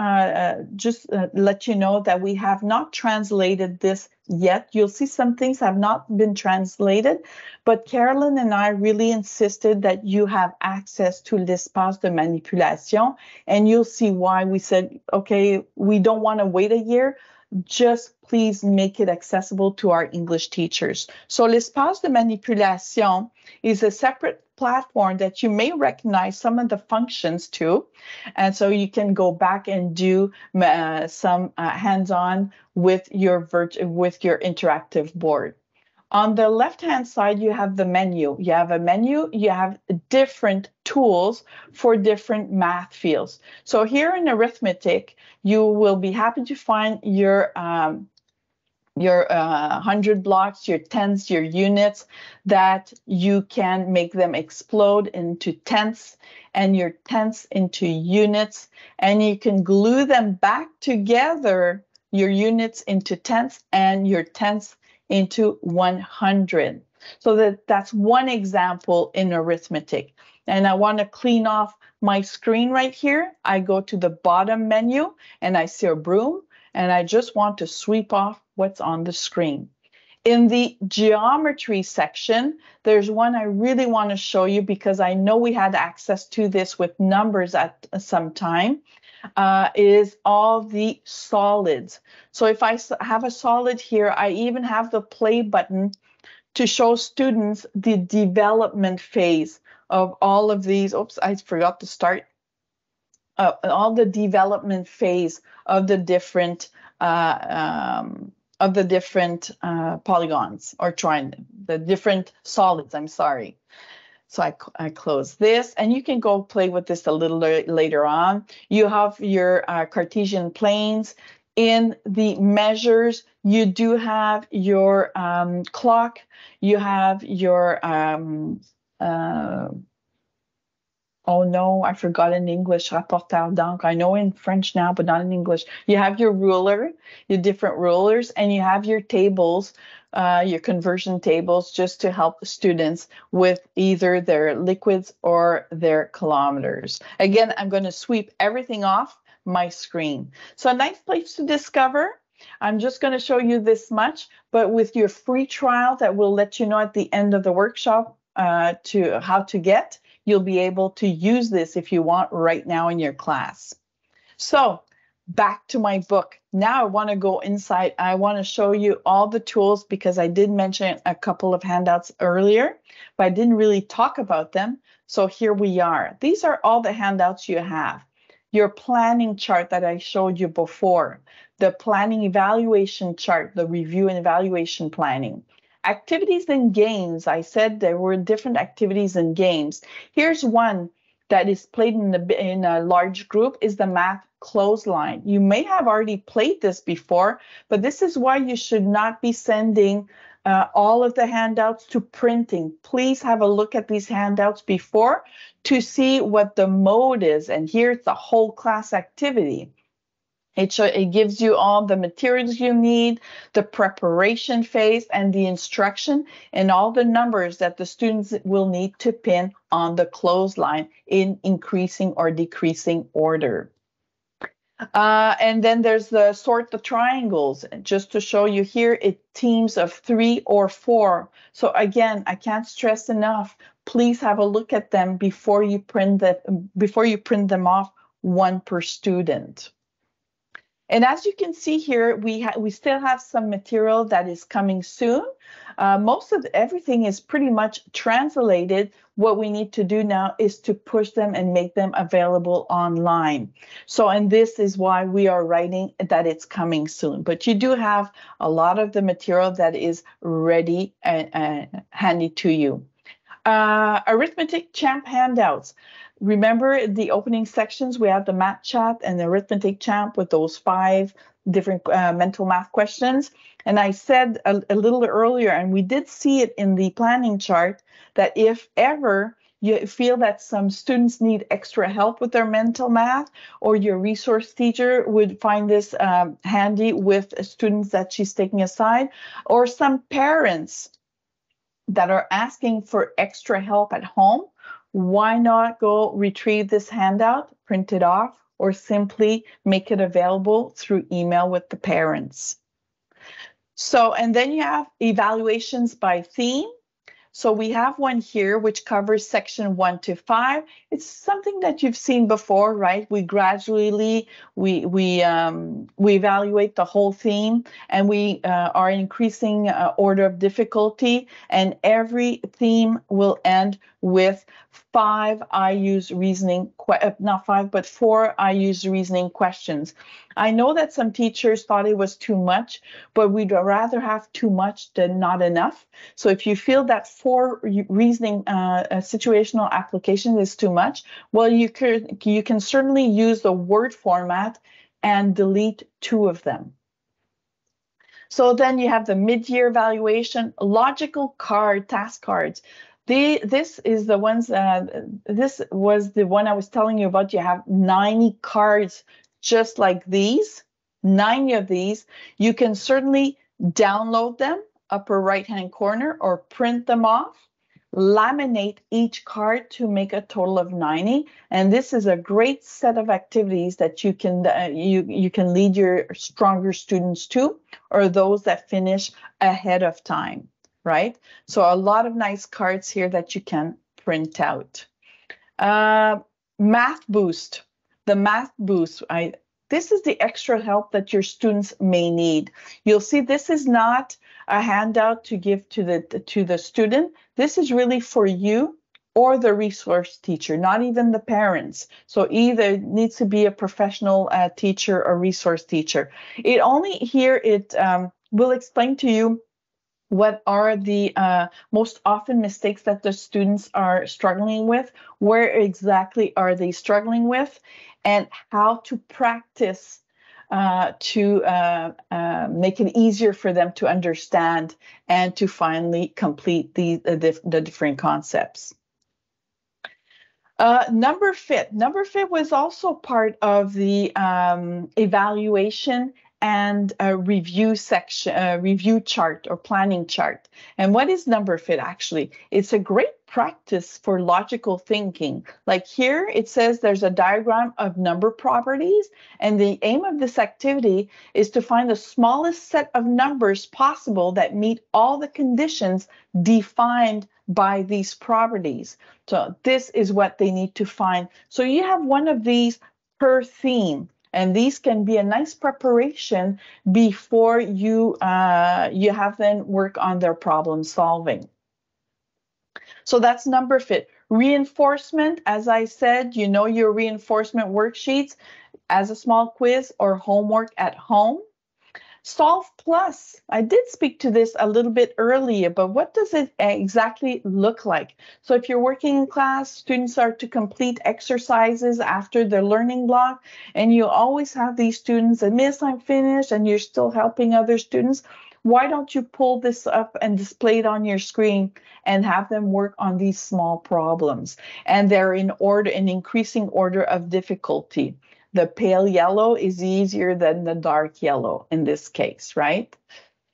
just let you know that we have not translated this yet. You'll see some things have not been translated, but Carolyn and I really insisted that you have access to l'espace de manipulation, and you'll see why we said, okay, we don't want to wait a year. Just please make it accessible to our English teachers. So l'espace de manipulation is a separate platform that you may recognize some of the functions to. And so you can go back and do some hands-on with your interactive board. On the left-hand side, you have the menu. You have a menu, you have different tools for different math fields. So here in arithmetic, you will be happy to find your 100 blocks, your tenths, your units, that you can make them explode into tenths and your tenths into units, and you can glue them back together, your units into tenths and your tenths into 100. So that's one example in arithmetic. And I want to clean off my screen right here. I go to the bottom menu and I see a broom, and I just want to sweep off what's on the screen. In the geometry section, there's one I really want to show you because I know we had access to this with numbers at some time. Is all the solids. So if I have a solid here, I even have the play button to show students the development phase of all of these. Oops, I forgot to start. All the development phase of the different of the different polygons or the different solids, I'm sorry. So I close this, and you can go play with this a little later on. You have your Cartesian planes. In the measures, you do have your clock, you have your, oh no, I forgot in English, rapporteur d'encre. I know in French now, but not in English. You have your ruler, your different rulers, and you have your tables, your conversion tables, just to help the students with either their liquids or their kilometers. Again, I'm going to sweep everything off my screen. So a nice place to discover. I'm just going to show you this much, but with your free trial that will let you know at the end of the workshop to how to get, you'll be able to use this if you want right now in your class. So back to my book. Now I want to go inside. I want to show you all the tools because I did mention a couple of handouts earlier, but I didn't really talk about them. So here we are. These are all the handouts you have. Your planning chart that I showed you before, the planning evaluation chart, the review and evaluation planning. Activities and games. I said there were different activities and games. Here's one that is played in a large group is the math clothesline. You may have already played this before, but this is why you should not be sending all of the handouts to printing. Please have a look at these handouts before to see what the mode is. And here's the whole class activity. It gives you all the materials you need, the preparation phase, and the instruction, and all the numbers that the students will need to pin on the clothesline in increasing or decreasing order. And then there's the sort the triangles. Just to show you here, it teams of 3 or 4. So again, I can't stress enough. Please have a look at them before you print them off, one per student. And as you can see here, we still have some material that is coming soon. Most of everything is pretty much translated. What we need to do now is to push them and make them available online. So, and this is why we are writing that it's coming soon. But you do have a lot of the material that is ready and handy to you. Arithmetic Champ handouts. Remember the opening sections, we have the math chat and the arithmetic champ with those 5 different mental math questions. And I said a little earlier, and we did see it in the planning chart, that if ever you feel that some students need extra help with their mental math, or your resource teacher would find this handy with students that she's taking aside, or some parents that are asking for extra help at home, why not go retrieve this handout, print it off, or simply make it available through email with the parents. So, and then you have evaluations by theme. So we have one here which covers section 1 to 5. It's something that you've seen before, right? We gradually we evaluate the whole theme, and we are increasing order of difficulty, and every theme will end with 5 I use reasoning, not 5, but 4 I use reasoning questions. I know that some teachers thought it was too much, but we'd rather have too much than not enough. So if you feel that 4 reasoning situational application is too much, well, you can certainly use the Word format and delete 2 of them. So then you have the mid-year evaluation, logical card, task cards. This is the ones, this was the one I was telling you about. You have 90 cards just like these, 90 of these. You can certainly download them, upper right-hand corner, or print them off, laminate each card to make a total of 90. And this is a great set of activities that you can you can lead your stronger students to, or those that finish ahead of time, right? So a lot of nice cards here that you can print out. Math Boost. The Math Boost, this is the extra help that your students may need. You'll see this is not a handout to give to the student. This is really for you or the resource teacher, not even the parents. So either it needs to be a professional teacher or resource teacher. It only here, it will explain to you what are the most often mistakes that the students are struggling with, where exactly are they struggling with, and how to practice to make it easier for them to understand and to finally complete the different concepts. Number fit was also part of the evaluation and a review section, review chart or planning chart. And what is number fit actually? It's a great practice for logical thinking. Like here, it says there's a diagram of number properties, and the aim of this activity is to find the smallest set of numbers possible that meet all the conditions defined by these properties. So this is what they need to find. So you have one of these per theme, and these can be a nice preparation before you have them work on their problem solving. So that's number fit. Reinforcement, as I said, you know your reinforcement worksheets as a small quiz or homework at home. Solve Plus, I did speak to this a little bit earlier, but what does it exactly look like? So if you're working in class, students are to complete exercises after their learning block, and you always have these students that, Miss, I'm finished, and you're still helping other students. Why don't you pull this up and display it on your screen and have them work on these small problems? And they're in order, in increasing order of difficulty. The pale yellow is easier than the dark yellow in this case, right?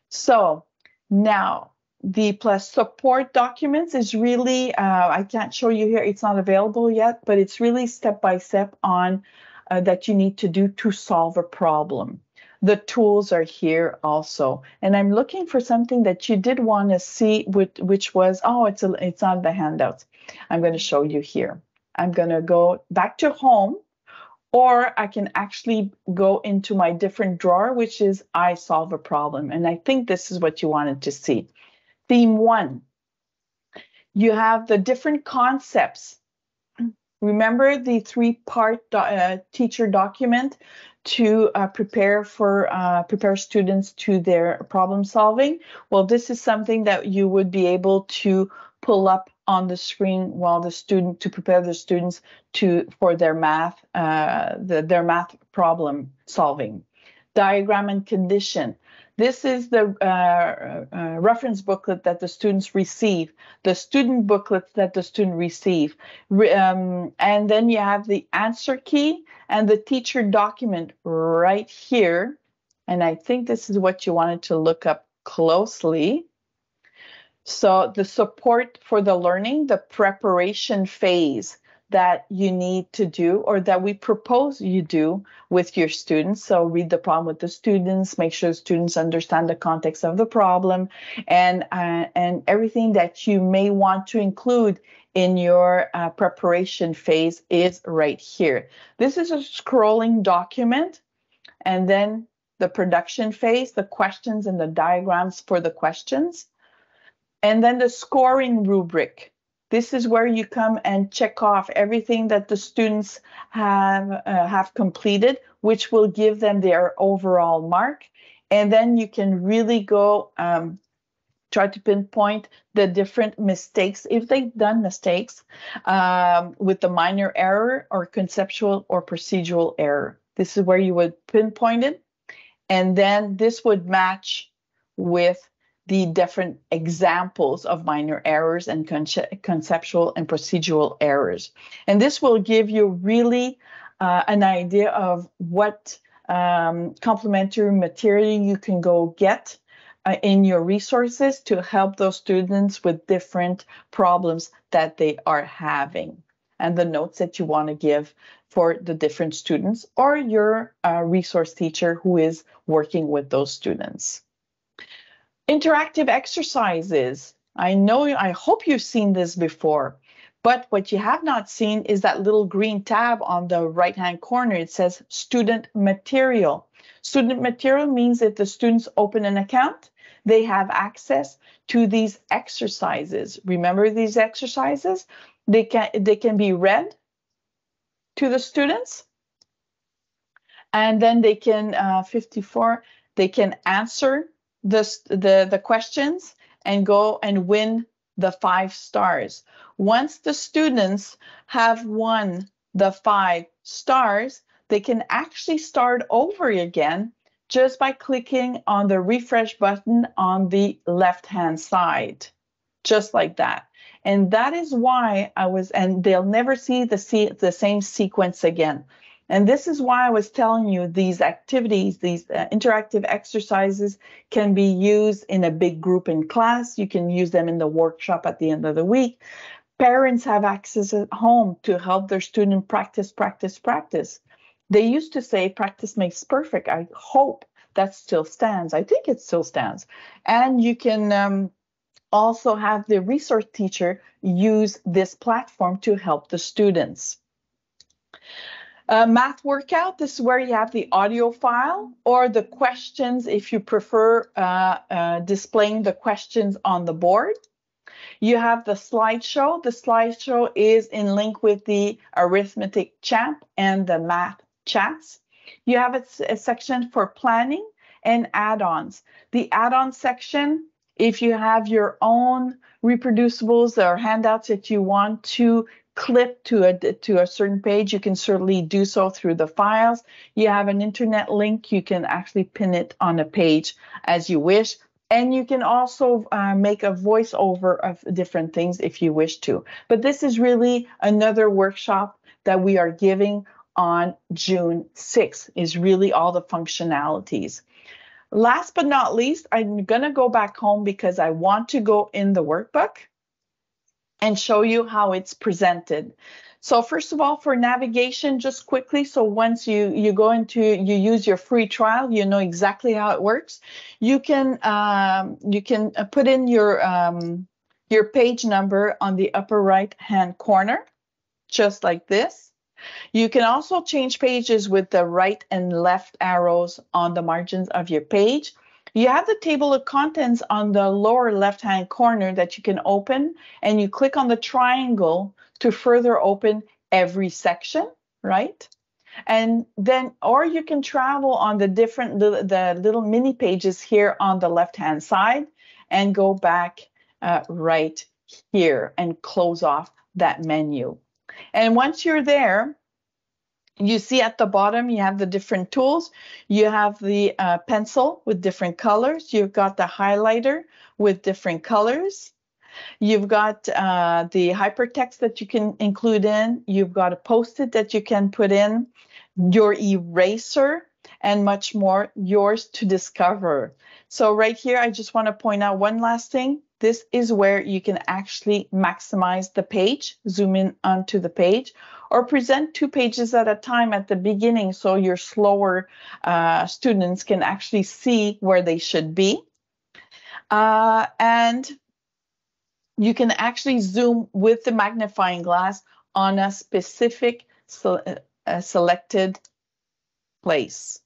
So now the plus support documents is really, I can't show you here, it's not available yet, but it's really step-by-step on that you need to do to solve a problem. The tools are here also. And I'm looking for something that you did want to see, which was, oh, it's on the handouts. I'm going to show you here. I'm going to go back to home, or I can actually go into my different drawer, which is I solve a problem. And I think this is what you wanted to see. Theme 1, you have the different concepts. Remember the 3-part teacher document to prepare students to their problem solving? Well, this is something that you would be able to pull up on the screen while to prepare the students for their math, their math problem solving. Diagram and condition. This is the reference booklet that the students receive, the student booklet that the student receive. And then you have the answer key and the teacher document right here. And I think this is what you wanted to look up closely. So the support for the learning, the preparation phase that you need to do, or that we propose you do with your students. So read the problem with the students, make sure students understand the context of the problem, and everything that you may want to include in your preparation phase is right here. This is a scrolling document, and then the production phase, the questions and the diagrams for the questions. And then the scoring rubric. This is where you come and check off everything that the students have completed, which will give them their overall mark. And then you can really go try to pinpoint the different mistakes, if they've done mistakes, with the minor error or conceptual or procedural error. This is where you would pinpoint it. And then this would match with the different examples of minor errors and conceptual and procedural errors. And this will give you really an idea of what complementary material you can go get in your resources to help those students with different problems that they are having, and the notes that you want to give for the different students or your resource teacher who is working with those students. Interactive exercises. I hope you've seen this before, but what you have not seen is that little green tab on the right-hand corner. It says student material. Student material means if the students open an account, they have access to these exercises. Remember these exercises? They can be read to the students. And then they can, 54, they can answer the questions and go and win the 5 stars. Once the students have won the 5 stars, they can actually start over again just by clicking on the refresh button on the left-hand side, just like that. And that is why and they'll never see the same sequence again. And this is why I was telling you these activities, these interactive exercises can be used in a big group in class. You can use them in the workshop at the end of the week. Parents have access at home to help their student practice, practice, practice. They used to say practice makes perfect. I hope that still stands. I think it still stands. And you can also have the resource teacher use this platform to help the students. Math workout, this is where you have the audio file or the questions if you prefer displaying the questions on the board. You have the slideshow. The slideshow is in link with the arithmetic chat and the math chats. You have a section for planning and add-ons. The add-on section, if you have your own reproducibles or handouts that you want to clip to a certain page, you can certainly do so through the files. You have an internet link. You can actually pin it on a page as you wish. And you can also make a voiceover of different things if you wish to. But this is really another workshop that we are giving on June 6th, is really all the functionalities. Last but not least, I'm going to go back home because I want to go in the workbook and show you how it's presented. So first of all, for navigation, just quickly, so once you use your free trial, you know exactly how it works. You can put in your page number on the upper right hand corner, just like this. You can also change pages with the right and left arrows on the margins of your page. You have the table of contents on the lower left-hand corner that you can open, and you click on the triangle to further open every section, right? And then, or you can travel on the little mini pages here on the left-hand side and go back right here and close off that menu. And once you're there, you see at the bottom, you have the different tools. You have the pencil with different colors. You've got the highlighter with different colors. You've got the hypertext that you can include in. You've got a Post-it that you can put in, your eraser, and much more, yours to discover. So right here, I just want to point out one last thing. This is where you can actually maximize the page, zoom in onto the page, or present 2 pages at a time at the beginning so your slower students can actually see where they should be. And you can actually zoom with the magnifying glass on a specific selected place.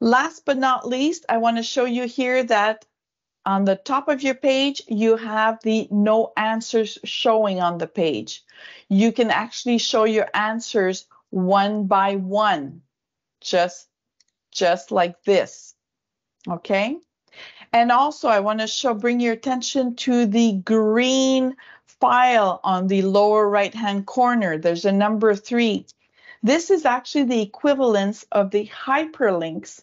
Last but not least, I want to show you here that on the top of your page, you have the no answers showing on the page. You can actually show your answers one by one, just like this, okay? And also, I want to bring your attention to the green file on the lower right-hand corner. There's a number 3. This is actually the equivalence of the hyperlinks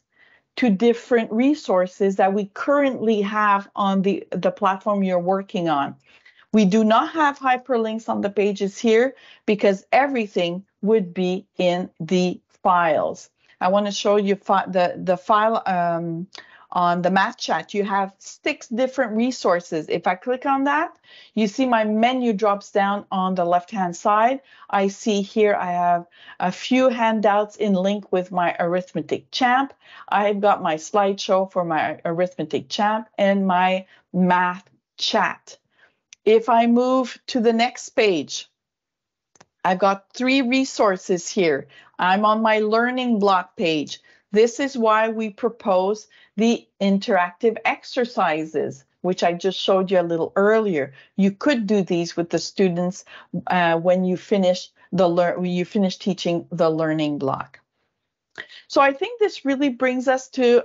to different resources that we currently have on the platform you're working on. We do not have hyperlinks on the pages here because everything would be in the files. I want to show you the file on the math chat. You have 6 different resources. If I click on that, you see my menu drops down on the left-hand side. I see here I have a few handouts in link with my arithmetic champ. I've got my slideshow for my arithmetic champ and my math chat. If I move to the next page, I've got 3 resources here. I'm on my learning block page. This is why we propose the interactive exercises which I just showed you a little earlier. You could do these with the students when you finish teaching the learning block. So I think this really brings us to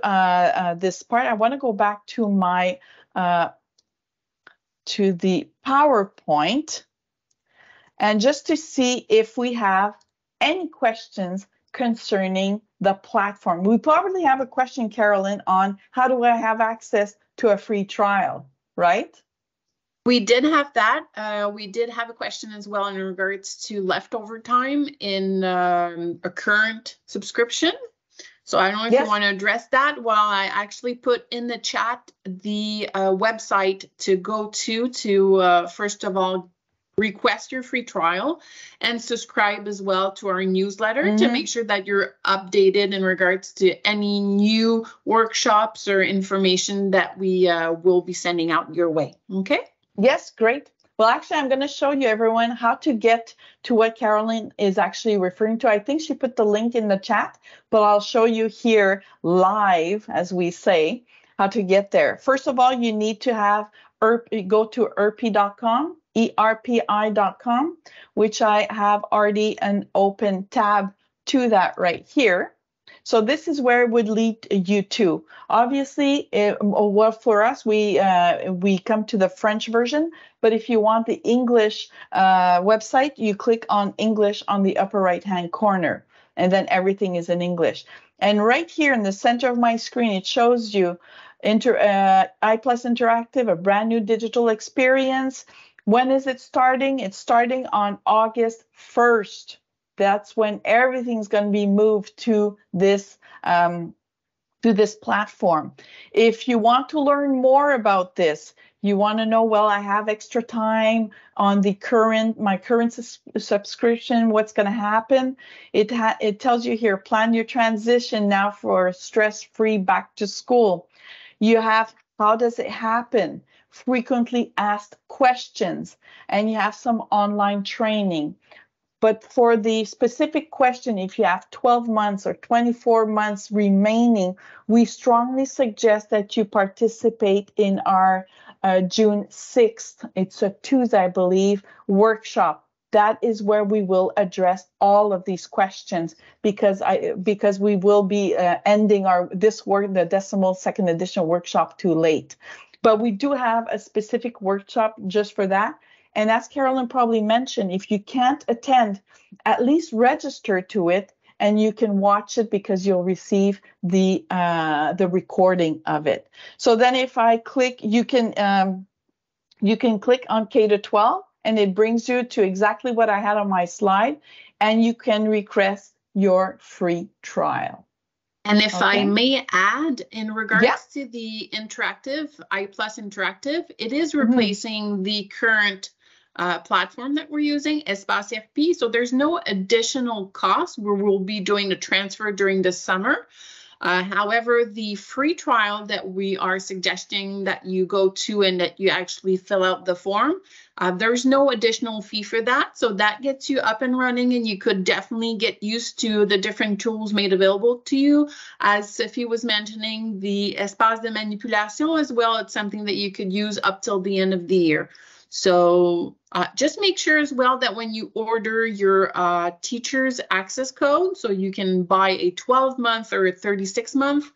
this part. I want to go back to my to the PowerPoint, and just to see if we have any questions concerning the platform. We probably have a question, Carolyn, on how do I have access to a free trial, right? We did have that. We did have a question as well in regards to leftover time in a current subscription. So I don't know if you want to address that. Well, I actually put in the chat the website to go to first of all, request your free trial and subscribe as well to our newsletter to make sure that you're updated in regards to any new workshops or information that we will be sending out your way. Okay? Yes, great. Well, actually, I'm going to show you, everyone, how to get to what Carolyn is actually referring to. I think she put the link in the chat, but I'll show you here live, as we say, how to get there. First of all, you need to have go to ERPI.com, ERPI.com, which I have already an open tab to that right here. So this is where it would lead you to. Obviously, well, for us, we come to the French version, but if you want the English website, you click on English on the upper right-hand corner, and then everything is in English. And right here in the center of my screen, it shows you I+ Interactive, a brand new digital experience. When is it starting? It's starting on August 1st. That's when everything's going to be moved to this platform. If you want to learn more about this, you want to know, well, I have extra time on my current subscription, what's going to happen? It tells you here, plan your transition now for stress-free back to school. You have, how does it happen? Frequently asked questions, and you have some online training. But for the specific question, if you have 12 months or 24 months remaining, we strongly suggest that you participate in our June 6th, it's a Tuesday, I believe, workshop. That is where we will address all of these questions because we will be ending the decimal second edition workshop too late. But we do have a specific workshop just for that. And as Carolyn probably mentioned, if you can't attend, at least register to it and you can watch it because you'll receive the recording of it. So then if I click, you can click on K-12 and it brings you to exactly what I had on my slide, and you can request your free trial. And if I may add, in regards to the interactive, I+ Interactive, it is replacing the current platform that we're using, Espace ERPI. So there's no additional cost where we'll be doing the transfer during the summer. However, the free trial that we are suggesting that you go to and that you actually fill out the form, there's no additional fee for that. So that gets you up and running, and you could definitely get used to the different tools made available to you. As Sophie was mentioning, the Espace de Manipulation as well, it's something that you could use up till the end of the year. So just make sure as well that when you order your teacher's access code, so you can buy a 12-month or a 36-month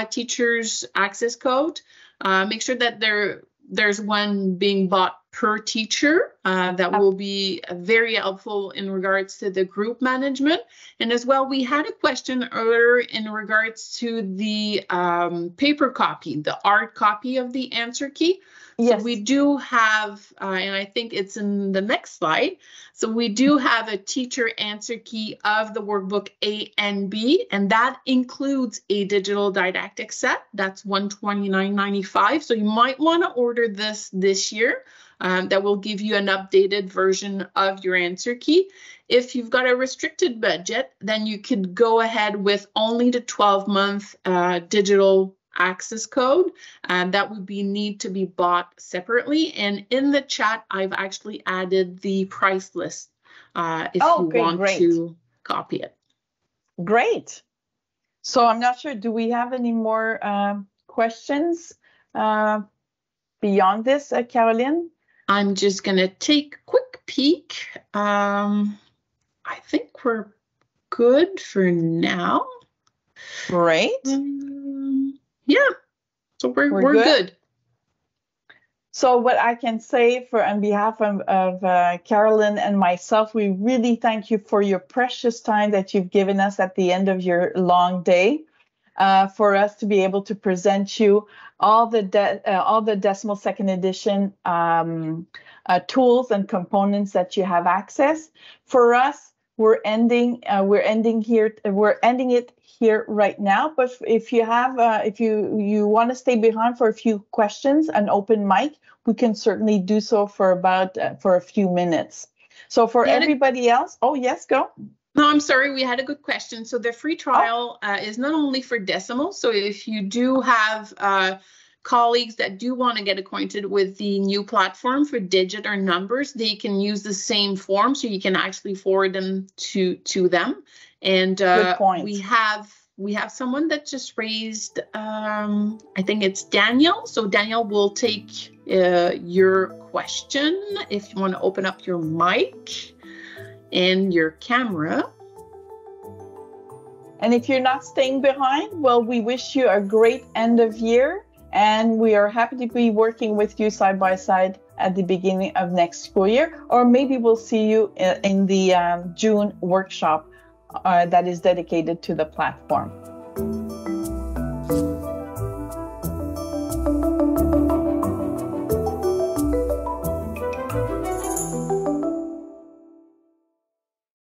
teacher's access code, make sure that there's one being bought per teacher. That will be very helpful in regards to the group management. And as well, we had a question earlier in regards to the paper copy, the hard copy of the answer key. Yes. So we do have, and I think it's in the next slide, so we do have a teacher answer key of the workbook A and B, and that includes a digital didactic set. That's $129.95. So you might want to order this year. That will give you an updated version of your answer key. If you've got a restricted budget, then you could go ahead with only the 12-month digital access code, and that would need to be bought separately. And in the chat, I've actually added the price list if you want to copy it. Great. So I'm not sure, do we have any more questions? beyond this, Caroline? I'm just going to take a quick peek. I think we're good for now. Great. Yeah, so we're good. So what I can say on behalf of Carolyn and myself, we really thank you for your precious time that you've given us at the end of your long day, for us to be able to present you all the Decimal Second Edition tools and components that you have access. For us, we're ending it here right now. But if you have, if you want to stay behind for a few questions, an open mic, we can certainly do so for a few minutes. So for everybody else, oh yes, go. No, I'm sorry, we had a good question. So the free trial is not only for Decimal. So if you do have colleagues that do want to get acquainted with the new platform for digit or numbers, they can use the same form, so you can actually forward them to them. And good point. we have someone that just raised, I think it's Daniel. So Daniel will take your question if you want to open up your mic and your camera. And if you're not staying behind, well, we wish you a great end of year, and we are happy to be working with you side by side at the beginning of next school year, or maybe we'll see you in the June workshop that is dedicated to the platform.